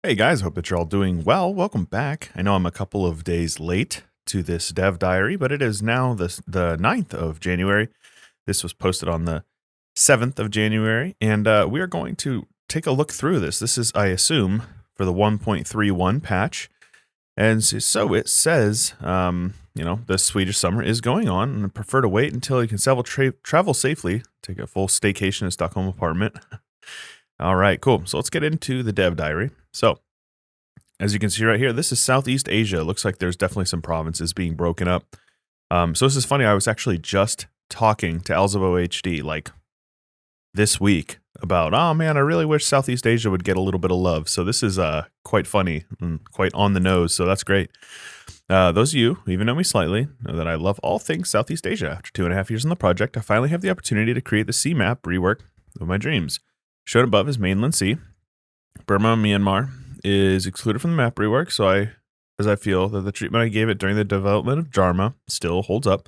Hey guys, hope that you're all doing well. Welcome back. I know I'm a couple of days late to this dev diary, but it is now the 9th of January. This was posted on the 7th of January, and we are going to take a look through this. This is, I assume, for the 1.31 patch. And so it says, the Swedish summer is going on, and I prefer to wait until you can travel safely, take a full staycation in a Stockholm apartment. All right, cool. So let's get into the dev diary. So, as you can see right here, this is Southeast Asia. Looks like there's definitely some provinces being broken up. So this is funny. I was actually just talking to Elzabo HD like this week about, oh man, I really wish Southeast Asia would get a little bit of love. So this is quite funny and quite on the nose. So that's great. Those of you who even know me slightly know that I love all things Southeast Asia. After 2.5 years on the project, I finally have the opportunity to create the sea map rework of my dreams. Shown above is Mainland Sea. Burma and Myanmar is excluded from the map rework, so I feel that the treatment I gave it during the development of Dharma still holds up.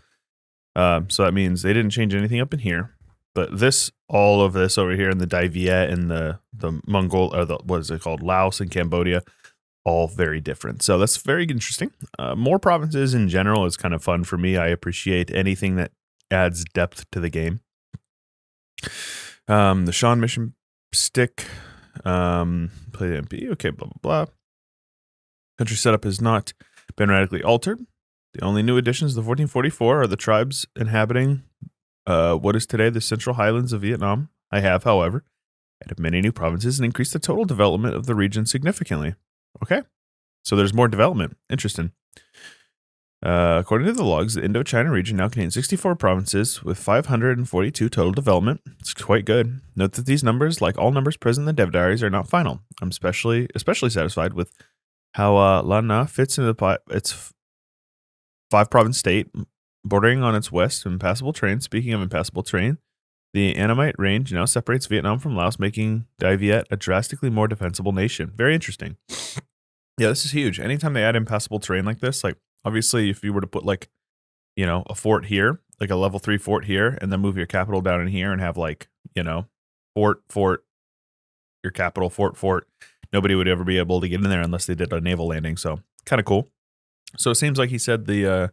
So that means they didn't change anything up in here. But all of this over here in the Dai Viet and the Mongol, or what is it called, Laos and Cambodia, all very different. So that's very interesting. More provinces in general is kind of fun for me. I appreciate anything that adds depth to the game. The Shan mission stick, play the MP, okay, blah, blah, blah. Country setup has not been radically altered. The only new additions to 1444 are the tribes inhabiting what is today the Central Highlands of Vietnam. I have, however, added many new provinces and increased the total development of the region significantly. Okay, so there's more development. Interesting. According to the logs, the Indochina region now contains 64 provinces with 542 total development. It's quite good. Note that these numbers, like all numbers present in the dev diaries, are not final. I'm especially satisfied with how Lan Na fits into its 5-province state, bordering on its west impassable terrain. Speaking of impassable terrain, the Annamite range now separates Vietnam from Laos, making Dai Viet a drastically more defensible nation. Very interesting. Yeah, this is huge. Anytime they add impassable terrain like this, like, obviously, if you were to put a fort here, like a level 3 fort here, and then move your capital down in here and have fort, your capital, fort, nobody would ever be able to get in there unless they did a naval landing. So kind of cool. So it seems like he said the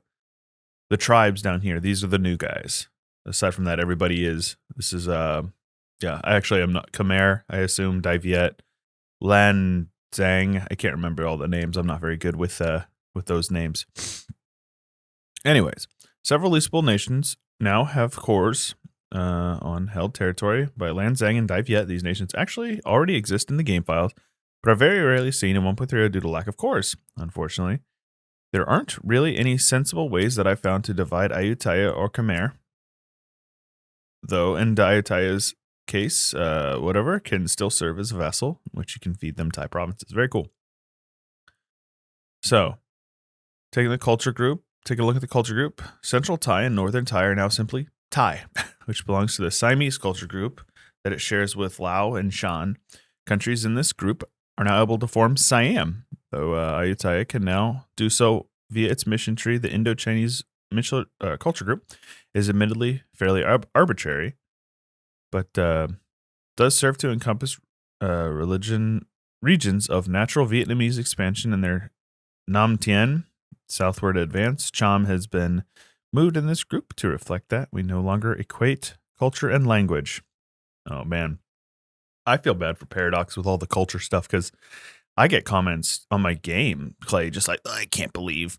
tribes down here, these are the new guys. Aside from that, this is I actually am not Khmer, I assume, Dai Viet, Lan Zhang. I can't remember all the names. I'm not very good with those names. Anyways, several leasable nations now have cores on held territory by Lan Zhang and Dai Viet. These nations actually already exist in the game files, but are very rarely seen in 1.30 due to lack of cores, unfortunately. There aren't really any sensible ways that I've found to divide Ayutthaya or Khmer, though in Ayutthaya's case, whatever can still serve as a vassal, which you can feed them Thai provinces. Very cool. So, taking a look at the culture group. Central Thai and Northern Thai are now simply Thai, which belongs to the Siamese culture group that it shares with Lao and Shan. Countries in this group are now able to form Siam, though Ayutthaya can now do so via its mission tree. The Indo-Chinese culture group is admittedly fairly arbitrary, but does serve to encompass regions of natural Vietnamese expansion in their Nam Tien southward advance. Cham has been moved in this group to reflect that. We no longer equate culture and language. Oh, man. I feel bad for Paradox with all the culture stuff because I get comments on my game, Clay, just like, I can't believe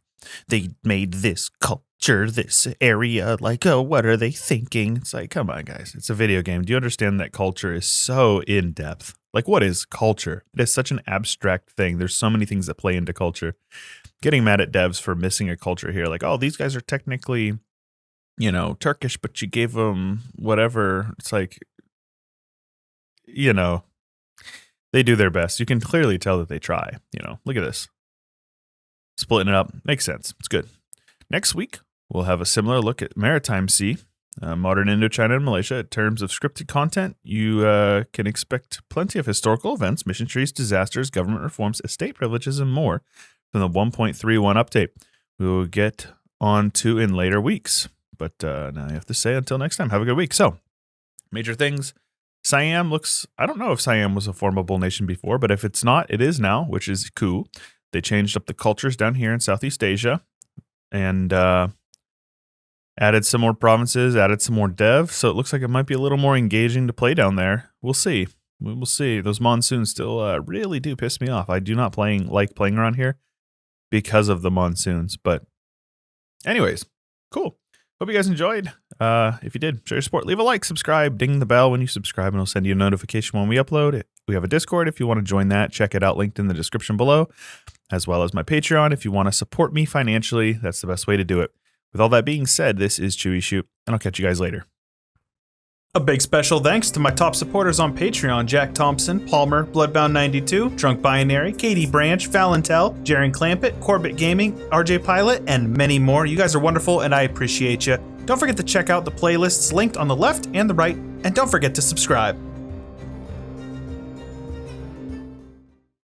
they made this culture, this area. Like, oh, what are they thinking? It's like, come on, guys. It's a video game. Do you understand that culture is so in-depth? Like, what is culture? It is such an abstract thing. There's so many things that play into culture. Getting mad at devs for missing a culture here. Like, oh, these guys are technically, Turkish, but you gave them whatever. It's like, they do their best. You can clearly tell that they try. Look at this. Splitting it up. Makes sense. It's good. Next week, we'll have a similar look at Maritime Sea, modern Indochina and Malaysia. In terms of scripted content, you can expect plenty of historical events, mission trees, disasters, government reforms, estate privileges, and more from the 1.31 update. We will get on to in later weeks. But now I have to say until next time, have a good week. So, major things. Siam looks, I don't know if Siam was a formable nation before, but if it's not, it is now, which is cool. They changed up the cultures down here in Southeast Asia and added some more provinces, added some more dev. So it looks like it might be a little more engaging to play down there. We'll see. We will see. Those monsoons still really do piss me off. I do not like playing around here because of the monsoons. But anyways, cool. Hope you guys enjoyed. If you did, show your support. Leave a like, subscribe, ding the bell when you subscribe, and it'll send you a notification when we upload it. We have a Discord if you want to join that. Check it out, linked in the description below, as well as my Patreon if you want to support me financially. That's the best way to do it. With all that being said, this is Chewyshoot, and I'll catch you guys later. A big special thanks to my top supporters on Patreon: Jack Thompson, Palmer, Bloodbound92, Drunk Binary, Katie Branch, Valentel, Jaren Clampett, Corbett Gaming, RJ Pilot, and many more. You guys are wonderful, and I appreciate you. Don't forget to check out the playlists linked on the left and the right, and don't forget to subscribe.